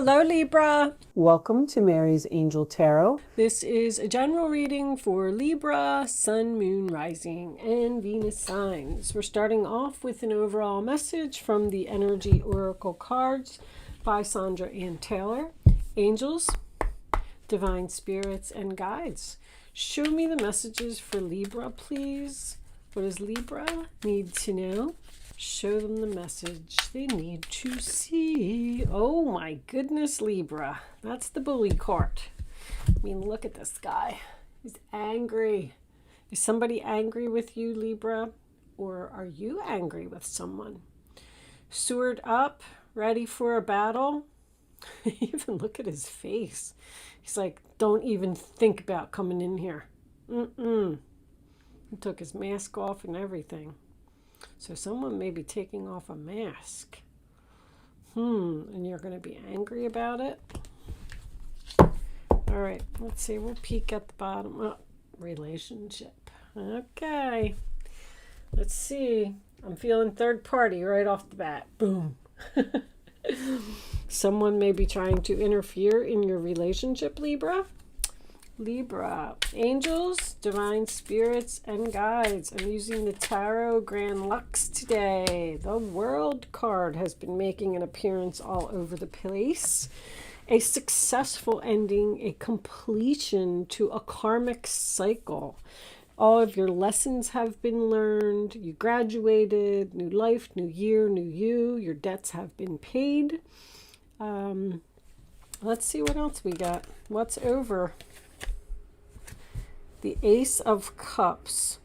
Hello, Libra. Welcome to Mary's Angel Tarot. This is a general reading for Libra, Sun, Moon, Rising, and Venus signs. We're starting off with an overall message from the Energy Oracle cards by Sandra Ann Taylor. Angels, divine spirits, and guides. Show me the messages for Libra, please. What does Libra need to know? Show them the message they need to see. Oh my goodness, Libra. That's the bully card. I mean, look at this guy. He's angry. Is somebody angry with you, Libra? Or are you angry with someone? Sword up, ready for a battle. Even look at his face. He's like, don't even think about coming in here. He took his mask off and everything. So someone may be taking off a mask. And you're going to be angry about it? All right, let's see. We'll peek at the bottom. Oh, relationship. Okay. Let's see. I'm feeling third party right off the bat. Boom. Someone may be trying to interfere in your relationship, Libra. Libra, angels, divine spirits, and guides. I'm using the Tarot Grand Lux today. The World card has been making an appearance all over the place. A successful ending, a completion to a karmic cycle. All of your lessons have been learned. You graduated, new life, new year, new you. Your debts have been paid. Let's see what else we got. What's over? The Ace of Cups.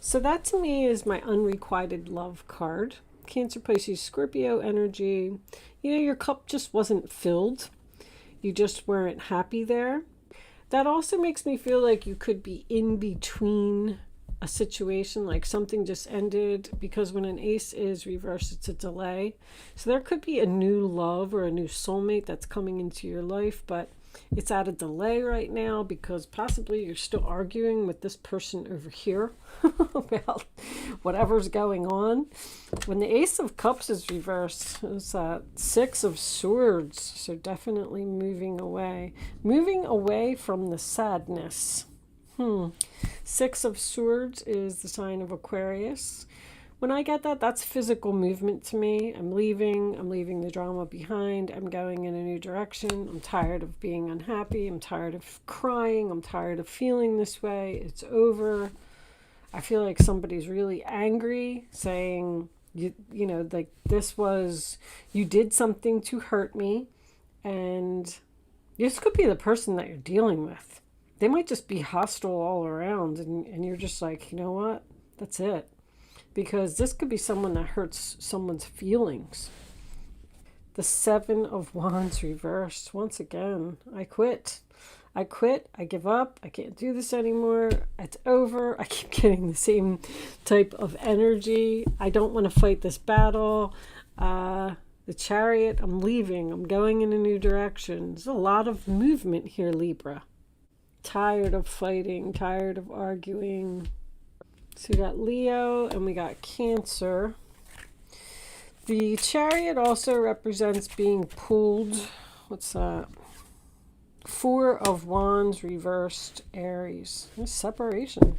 So that to me is my unrequited love card. Cancer, Pisces, Scorpio energy. You know, your cup just wasn't filled. You just weren't happy there. That also makes me feel like you could be in between a situation, like something just ended, because when an ace is reversed, it's a delay. So there could be a new love or a new soulmate that's coming into your life, but it's at a delay right now because possibly you're still arguing with this person over here about whatever's going on. When the Ace of Cups is reversed, it's Six of Swords. So definitely moving away from the sadness. Six of Swords is the sign of Aquarius. When I get that, that's physical movement to me. I'm leaving the drama behind. I'm going in a new direction. I'm tired of being unhappy. I'm tired of crying. I'm tired of feeling this way. It's over. I feel like somebody's really angry, saying, you know, like you did something to hurt me. And this could be the person that you're dealing with. They might just be hostile all around. And you're just like, you know what? That's it. Because this could be someone that hurts someone's feelings. The Seven of Wands reversed. Once again, I quit. I give up. I can't do this anymore. It's over. I keep getting the same type of energy. I don't want to fight this battle. The Chariot, I'm leaving. I'm going in a new direction. There's a lot of movement here, Libra. Tired of fighting. Tired of arguing. So we got Leo and we got Cancer. The Chariot also represents being pulled. What's that? Four of Wands reversed, Aries. Separation.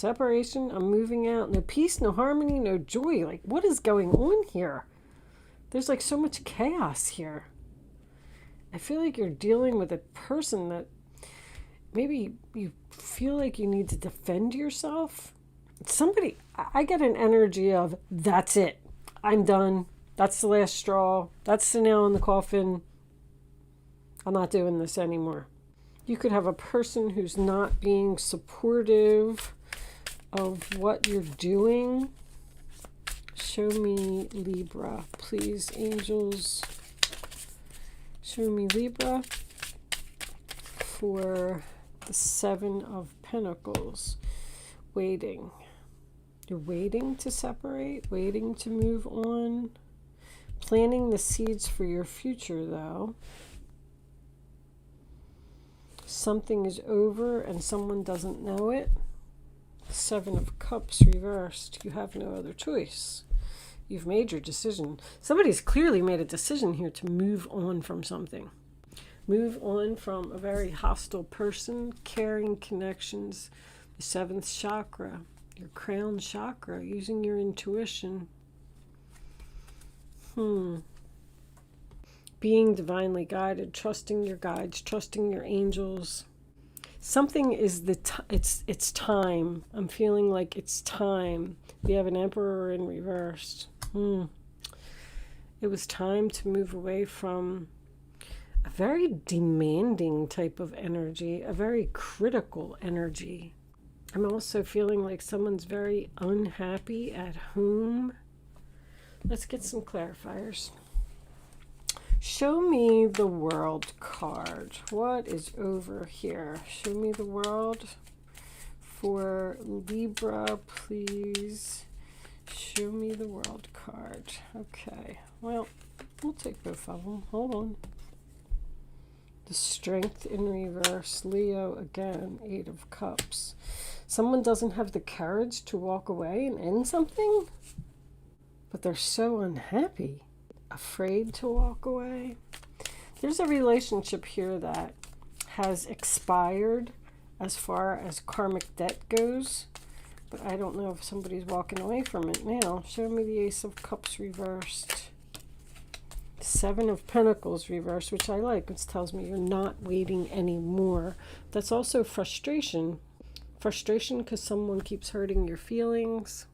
I'm moving out. No peace, no harmony, no joy. Like, what is going on here? There's like so much chaos here. I feel like you're dealing with a person that maybe you feel like you need to defend yourself. Somebody, I get an energy of, that's it. I'm done. That's the last straw. That's the nail in the coffin. I'm not doing this anymore. You could have a person who's not being supportive of what you're doing. Show me Libra, please, angels. Show me Libra for the Seven of Pentacles. Waiting. You're waiting to separate, waiting to move on. Planting the seeds for your future, though. Something is over and someone doesn't know it. Seven of Cups reversed. You have no other choice. You've made your decision. Somebody's clearly made a decision here to move on from something. Move on from a very hostile person, carrying connections. The 7th chakra, your crown chakra, using your intuition. Being divinely guided, trusting your guides, trusting your angels. Something is it's time. I'm feeling like it's time. We have an Emperor in reverse. It was time to move away from a very demanding type of energy, a very critical energy. I'm also feeling like someone's very unhappy at home. Let's get some clarifiers. Show me the World card. What is over here? Show me the World for Libra, please. Show me the World card. Okay, well, we'll take both of them. Hold on. The Strength in reverse. Leo again. 8 of Cups. Someone doesn't have the courage to walk away and end something, but they're so unhappy, afraid to walk away. There's a relationship here that has expired as far as karmic debt goes, but I don't know if somebody's walking away from it now. Show me the Ace of Cups reversed. 7 of Pentacles reversed, which I like. It tells me you're not waiting anymore. That's also frustration. Frustration because someone keeps hurting your feelings.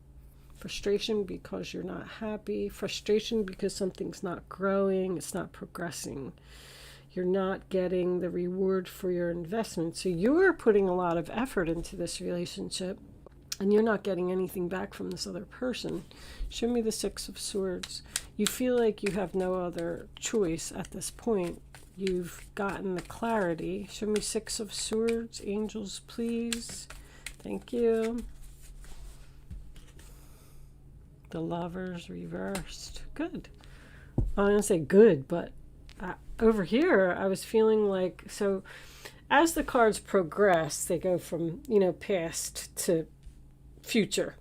Frustration because you're not happy. Frustration because something's not growing. It's not progressing. You're not getting the reward for your investment. So you're putting a lot of effort into this relationship and you're not getting anything back from this other person. Show me the 6 of Swords. You feel like you have no other choice at this point. You've gotten the clarity. Show me 6 of Swords. Angels, please. Thank you. The Lovers reversed. Good. I'm going to say good, but over here I was feeling like, so as the cards progress, they go from, past to future.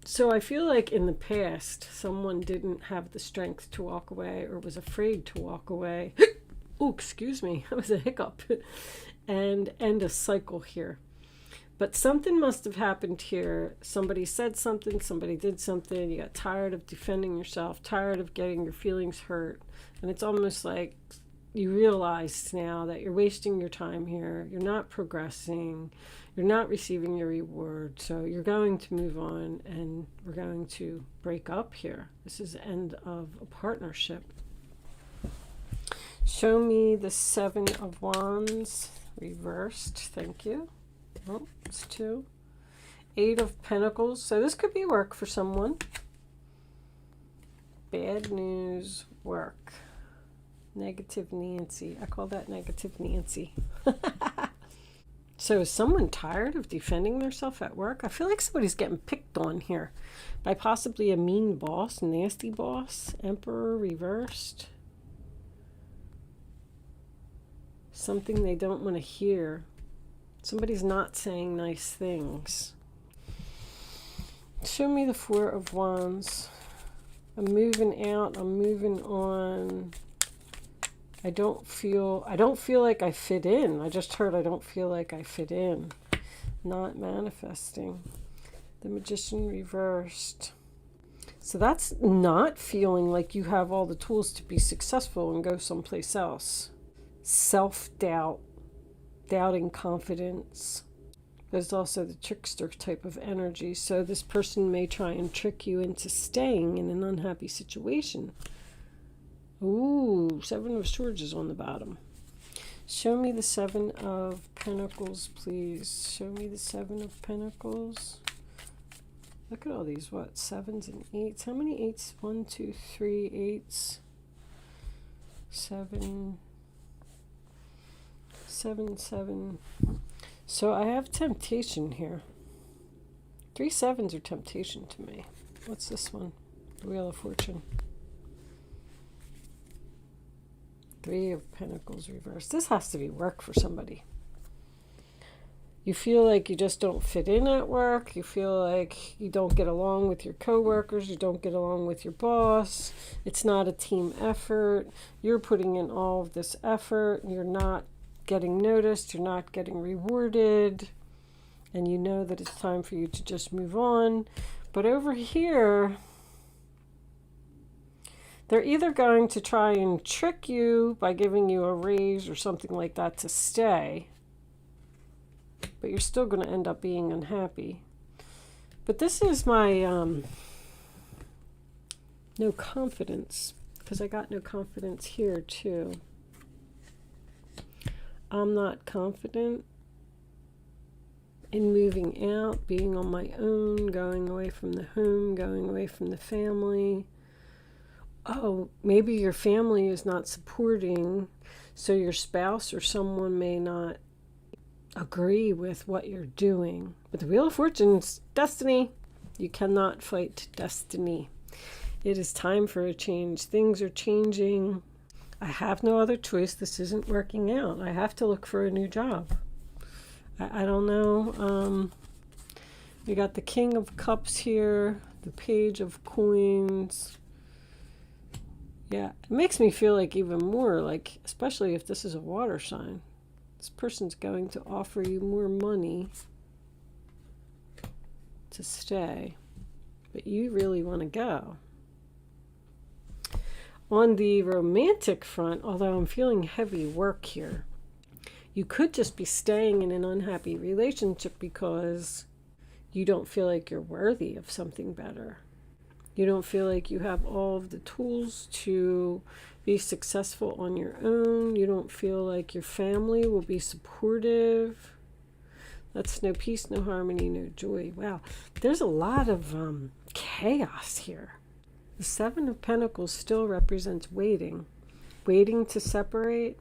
So I feel like in the past, someone didn't have the strength to walk away or was afraid to walk away. Oh, excuse me. That was a hiccup. And end a cycle here. But something must have happened here. Somebody said something, somebody did something. You got tired of defending yourself, tired of getting your feelings hurt. And it's almost like you realize now that you're wasting your time here. You're not progressing. You're not receiving your reward. So you're going to move on and we're going to break up here. This is the end of a partnership. Show me the 7 of Wands reversed. Thank you. Oh, it's 2. 8 of Pentacles. So this could be work for someone. Bad news, work. Negative Nancy. I call that Negative Nancy. So is someone tired of defending themselves at work? I feel like somebody's getting picked on here by possibly a mean boss, nasty boss. Emperor reversed. Something they don't want to hear. Somebody's not saying nice things. Show me the 4 of Wands. I'm moving out. I'm moving on. I don't feel like I fit in. I just heard I don't feel like I fit in. Not manifesting. The Magician reversed. So that's not feeling like you have all the tools to be successful and go someplace else. Self-doubt. Doubting confidence. There's also the trickster type of energy. So this person may try and trick you into staying in an unhappy situation. Ooh, 7 of Swords is on the bottom. Show me the 7 of Pentacles, please. Show me the 7 of Pentacles. Look at all these, what, 7s and 8s? How many 8s? 1, 2, 3 8s. 7, 7, 7. So I have temptation here. 3 7s are temptation to me. What's this one? The Wheel of Fortune. 3 of Pentacles reversed. This has to be work for somebody. You feel like you just don't fit in at work. You feel like you don't get along with your coworkers. You don't get along with your boss. It's not a team effort. You're putting in all of this effort. You're not getting noticed. You're not getting rewarded. And you know that it's time for you to just move on. But over here, they're either going to try and trick you by giving you a raise or something like that to stay, but you're still going to end up being unhappy. But this is my no confidence, because I got no confidence here too. I'm not confident in moving out, being on my own, going away from the home, going away from the family. Oh, maybe your family is not supporting, so your spouse or someone may not agree with what you're doing. But the Wheel of Fortune's destiny. You cannot fight destiny. It is time for a change. Things are changing. I have no other choice. This isn't working out. I have to look for a new job. I don't know. We got the King of Cups here, the Page of Coins. Yeah, it makes me feel like even more, like, especially if this is a water sign, this person's going to offer you more money to stay, but you really want to go. On the romantic front, although I'm feeling heavy work here, you could just be staying in an unhappy relationship because you don't feel like you're worthy of something better. You don't feel like you have all of the tools to be successful on your own. You don't feel like your family will be supportive. That's no peace, no harmony, no joy. Wow, there's a lot of chaos here. The Seven of Pentacles still represents waiting. Waiting to separate.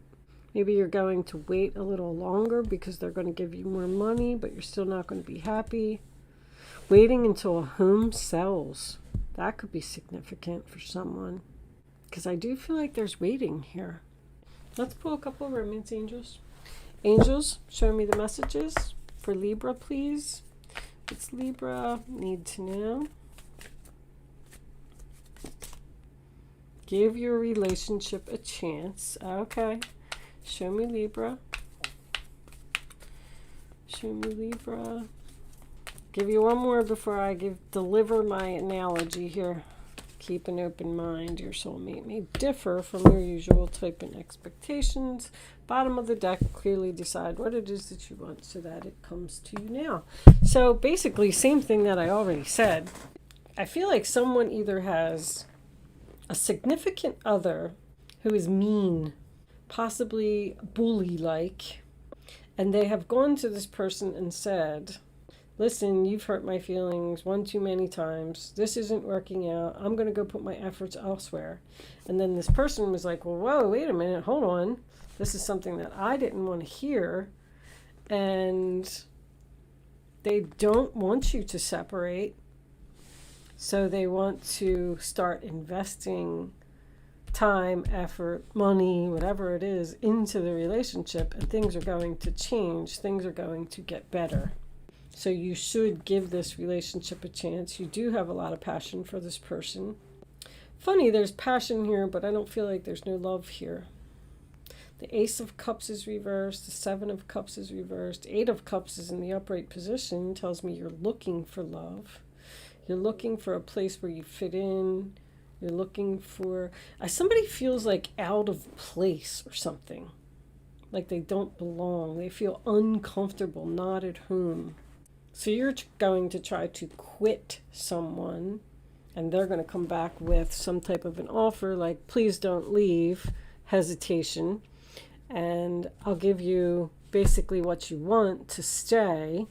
Maybe you're going to wait a little longer because they're going to give you more money, but you're still not going to be happy. Waiting until a home sells. That could be significant for someone, because I do feel like there's waiting here. Let's pull a couple of romance angels. Angels, show me the messages for Libra, please. What's Libra need to know? Give your relationship a chance. Okay. Show me Libra. Show me Libra. Give you one more before I deliver my analogy here. Keep an open mind. Your soulmate may differ from your usual type and expectations. Bottom of the deck, clearly decide what it is that you want so that it comes to you now. So basically, same thing that I already said. I feel like someone either has a significant other who is mean, possibly bully-like, and they have gone to this person and said, listen, you've hurt my feelings one too many times. This isn't working out. I'm going to go put my efforts elsewhere. And then this person was like, well, whoa, wait a minute. Hold on. This is something that I didn't want to hear. And they don't want you to separate. So they want to start investing time, effort, money, whatever it is, into the relationship. And things are going to change. Things are going to get better. So you should give this relationship a chance. You do have a lot of passion for this person. Funny, there's passion here, but I don't feel like there's no love here. The Ace of Cups is reversed. The Seven of Cups is reversed. Eight of Cups is in the upright position. Tells me you're looking for love. You're looking for a place where you fit in. You're looking for... somebody feels like out of place or something. Like they don't belong. They feel uncomfortable, not at home. So you're going to try to quit someone, and they're going to come back with some type of an offer like, please don't leave, hesitation, and I'll give you basically what you want to stay.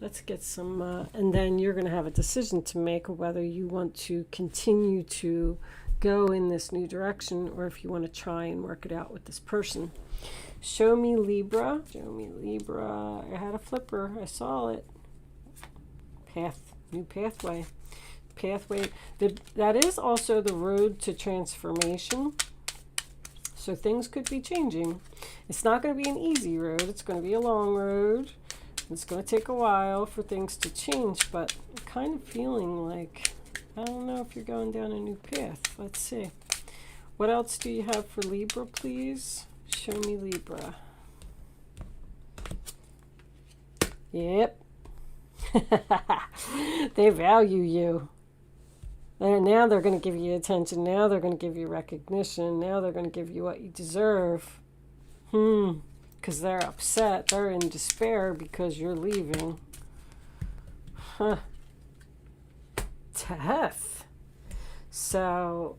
Let's get some, and then you're going to have a decision to make whether you want to continue to go in this new direction or if you want to try and work it out with this person. Show me Libra. Show me Libra. I had a flipper. I saw it. New pathway. That is also the road to transformation. So things could be changing. It's not going to be an easy road. It's going to be a long road. It's going to take a while for things to change, but I'm kind of feeling like, I don't know if you're going down a new path. Let's see. What else do you have for Libra, please? Show me Libra. Yep. They value you. Now they're going to give you attention. Now they're going to give you recognition. Now they're going to give you what you deserve. Because they're upset. They're in despair because you're leaving. Huh. Death. So,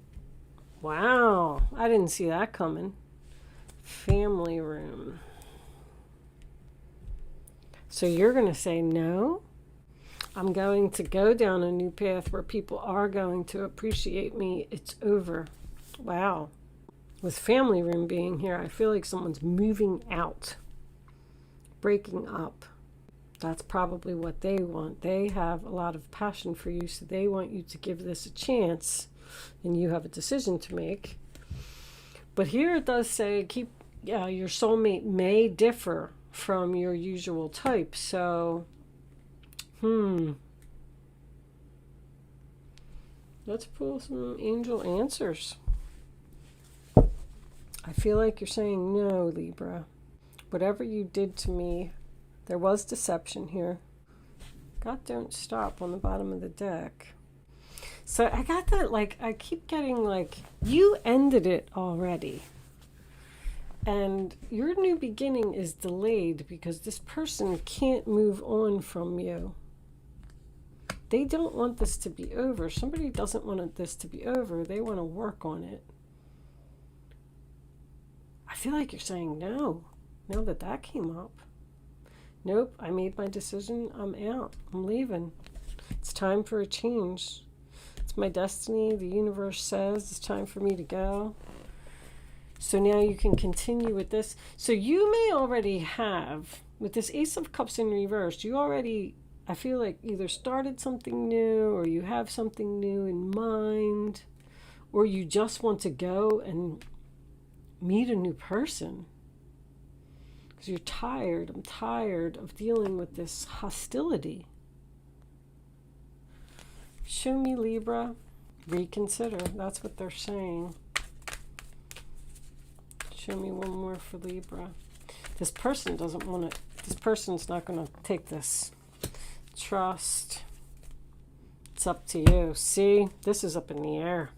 wow. I didn't see that coming. Family room. So you're going to say no? I'm going to go down a new path where people are going to appreciate me. It's over. Wow. With family room being here, I feel like someone's moving out, breaking up. That's probably what they want. They have a lot of passion for you, so they want you to give this a chance, and you have a decision to make. But here it does say your soulmate may differ from your usual type. So, let's pull some angel answers. I feel like you're saying no, Libra. Whatever you did to me, there was deception here. God don't stop on the bottom of the deck. So I got that, like, I keep getting like, you ended it already. And your new beginning is delayed because this person can't move on from you. They don't want this to be over. Somebody doesn't want this to be over. They want to work on it. I feel like you're saying no, now that that came up. Nope, I made my decision. I'm out. I'm leaving. It's time for a change. It's my destiny. The universe says it's time for me to go. So now you can continue with this. So you may already have, with this Ace of Cups in reverse, you already, I feel like, either started something new or you have something new in mind, or you just want to go and meet a new person. Because you're tired. I'm tired of dealing with this hostility. Show me Libra. Reconsider. That's what they're saying. Show me one more for Libra. This person doesn't want to, this person's not going to take this. Trust. It's up to you. See, this is up in the air.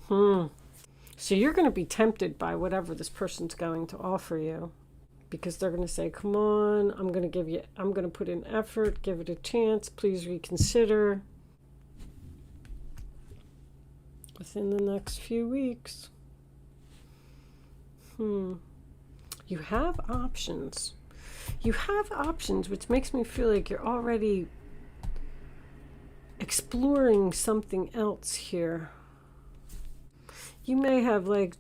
So you're going to be tempted by whatever this person's going to offer you. Because they're going to say, come on, I'm going to put in effort, give it a chance, please reconsider. Within the next few weeks. You have options. You have options, which makes me feel like you're already exploring something else here. You may have like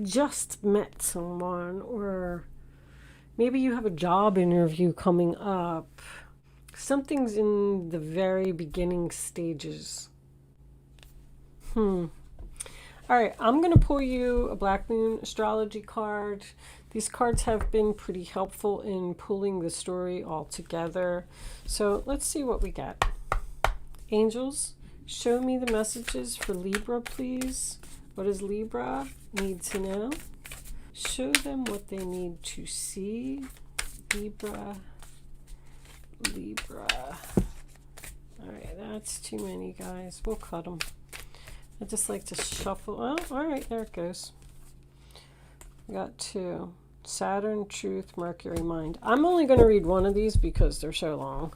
just met someone, or maybe you have a job interview coming up. Something's in the very beginning stages. All right, I'm going to pull you a Black Moon astrology card. These cards have been pretty helpful in pulling the story all together. So let's see what we get. Angels, show me the messages for Libra, please. What does Libra need to know? Show them what they need to see. Libra. All right, that's too many, guys. We'll cut them. I just like to shuffle. Oh, all right, there it goes. We got two. Saturn, Truth, Mercury, Mind. I'm only going to read one of these because they're so long.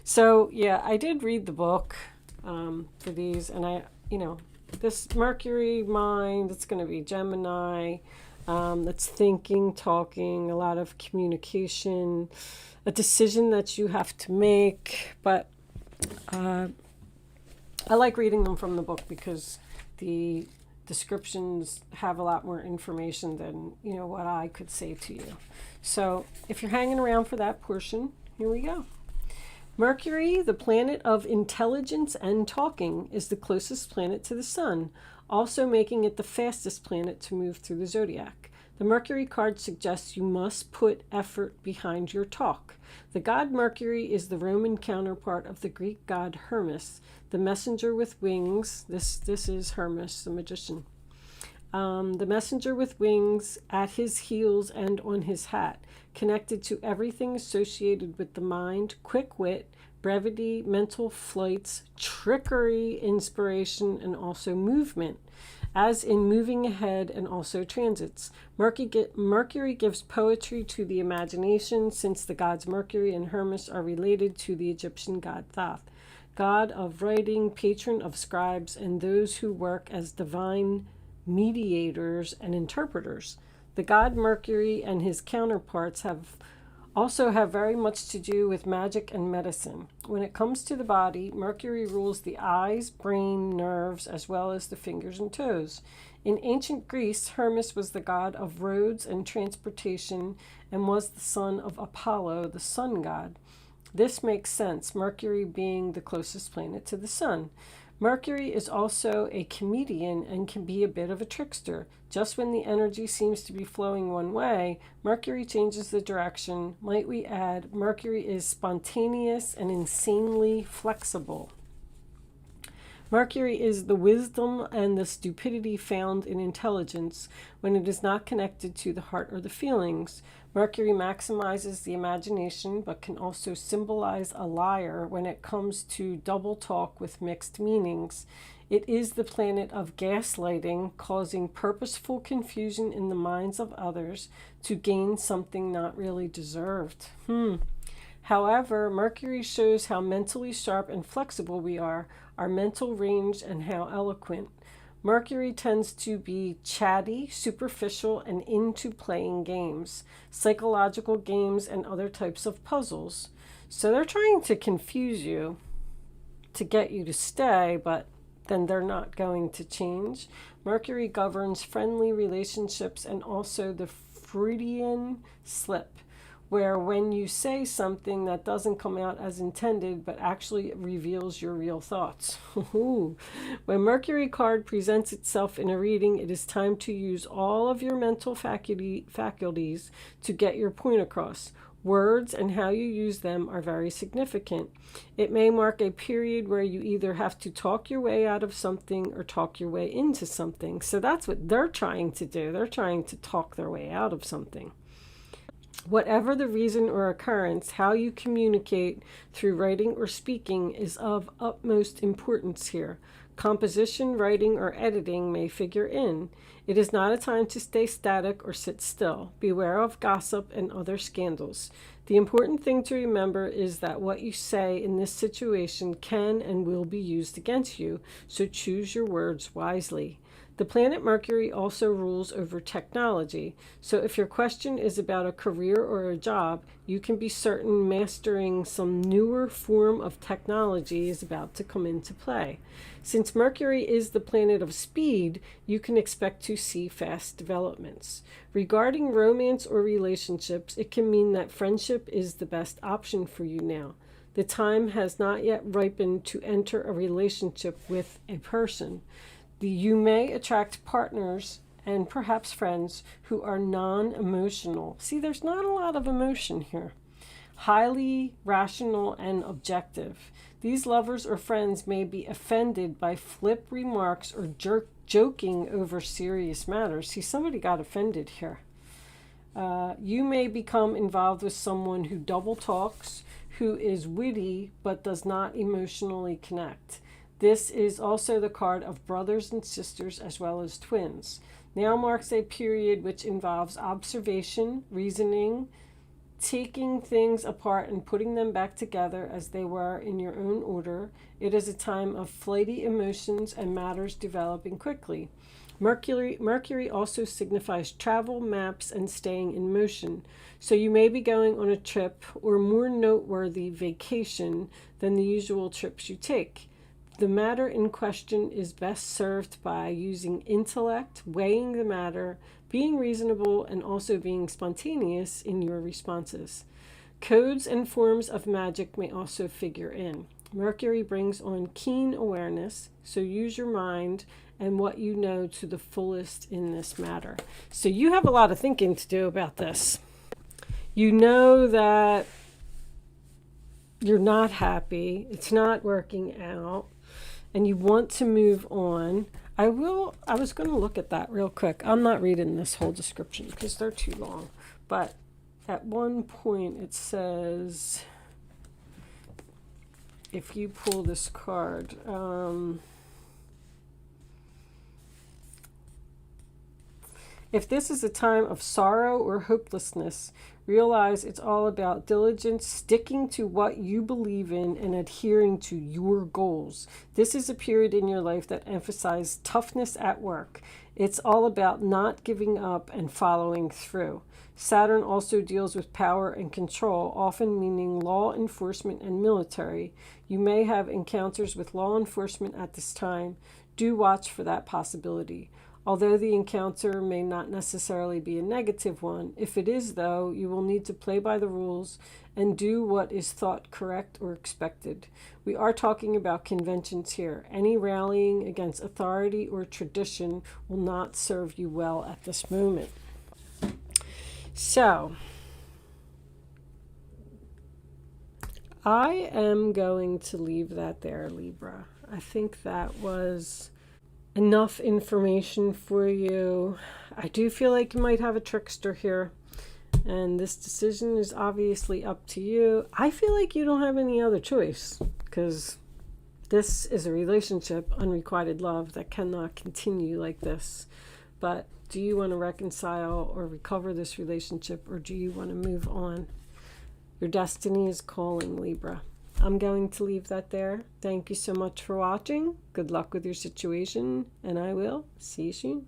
So, yeah, I did read the book for these. And this Mercury, Mind, it's going to be Gemini. That's thinking, talking, a lot of communication, a decision that you have to make. But I like reading them from the book because the descriptions have a lot more information than, what I could say to you. So if you're hanging around for that portion, here we go. Mercury, the planet of intelligence and talking, is the closest planet to the sun, also making it the fastest planet to move through the zodiac. The Mercury card suggests you must put effort behind your talk. The god Mercury is the Roman counterpart of the Greek god Hermes, the messenger with wings. This is Hermes, the magician. The messenger with wings at his heels and on his hat, connected to everything associated with the mind, quick wit, brevity, mental flights, trickery, inspiration, and also movement, as in moving ahead and also transits. Mercury gives poetry to the imagination, since the gods Mercury and Hermes are related to the Egyptian god Thoth, god of writing, patron of scribes, and those who work as divine mediators and interpreters. The god Mercury and his counterparts also have very much to do with magic and medicine. When it comes to the body, Mercury rules the eyes, brain, nerves, as well as the fingers and toes. In ancient Greece, Hermes was the god of roads and transportation and was the son of Apollo, the sun god. This makes sense, Mercury being the closest planet to the sun. Mercury is also a comedian and can be a bit of a trickster. Just when the energy seems to be flowing one way, Mercury changes the direction. Might we add, Mercury is spontaneous and insanely flexible. Mercury is the wisdom and the stupidity found in intelligence when it is not connected to the heart or the feelings. Mercury maximizes the imagination, but can also symbolize a liar when it comes to double talk with mixed meanings. It is the planet of gaslighting, causing purposeful confusion in the minds of others to gain something not really deserved. However, Mercury shows how mentally sharp and flexible we are, our mental range, and how eloquent. Mercury tends to be chatty, superficial, and into playing games, psychological games, and other types of puzzles. So they're trying to confuse you to get you to stay, but then they're not going to change. Mercury governs friendly relationships and also the Freudian slip, where when you say something that doesn't come out as intended, but actually reveals your real thoughts. When Mercury card presents itself in a reading, it is time to use all of your mental faculties to get your point across. Words and how you use them are very significant. It may mark a period where you either have to talk your way out of something or talk your way into something. So that's what they're trying to do. They're trying to talk their way out of something. Whatever the reason or occurrence, how you communicate through writing or speaking is of utmost importance here. Composition, writing, or editing may figure in. It is not a time to stay static or sit still. Beware of gossip and other scandals. The important thing to remember is that what you say in this situation can and will be used against you, so choose your words wisely. The planet Mercury also rules over technology, so if your question is about a career or a job, you can be certain mastering some newer form of technology is about to come into play. Since Mercury is the planet of speed, you can expect to see fast developments. Regarding romance or relationships, it can mean that friendship is the best option for you now. The time has not yet ripened to enter a relationship with a person. You may attract partners and perhaps friends who are non-emotional. See, there's not a lot of emotion here. Highly rational and objective. These lovers or friends may be offended by flip remarks or joking over serious matters. See, somebody got offended here. You may become involved with someone who double talks, who is witty but does not emotionally connect. This is also the card of brothers and sisters as well as twins. Now marks a period which involves observation, reasoning, taking things apart and putting them back together as they were in your own order. It is a time of flighty emotions and matters developing quickly. Mercury also signifies travel, maps, and staying in motion. So you may be going on a trip or more noteworthy vacation than the usual trips you take. The matter in question is best served by using intellect, weighing the matter, being reasonable, and also being spontaneous in your responses. Codes and forms of magic may also figure in. Mercury brings on keen awareness, so use your mind and what you know to the fullest in this matter. So you have a lot of thinking to do about this. You know that you're not happy, it's not working out, and you want to move on. I was going to look at that real quick. I'm not reading this whole description because they're too long. But at one point it says, if you pull this card, if this is a time of sorrow or hopelessness, realize it's all about diligence, sticking to what you believe in, and adhering to your goals. This is a period in your life that emphasizes toughness at work. It's all about not giving up and following through. Saturn also deals with power and control, often meaning law enforcement and military. You may have encounters with law enforcement at this time. Do watch for that possibility. Although the encounter may not necessarily be a negative one, if it is, though, you will need to play by the rules and do what is thought correct or expected. We are talking about conventions here. Any rallying against authority or tradition will not serve you well at this moment. So, I am going to leave that there, Libra. I think that was enough information for you. I do feel like you might have a trickster here, and this decision is obviously up to you. I feel like you don't have any other choice, because this is a relationship, unrequited love, that cannot continue like this. But do you want to reconcile or recover this relationship, or do you want to move on? Your destiny is calling, Libra. I'm going to leave that there. Thank you so much for watching. Good luck with your situation, and I will see you soon.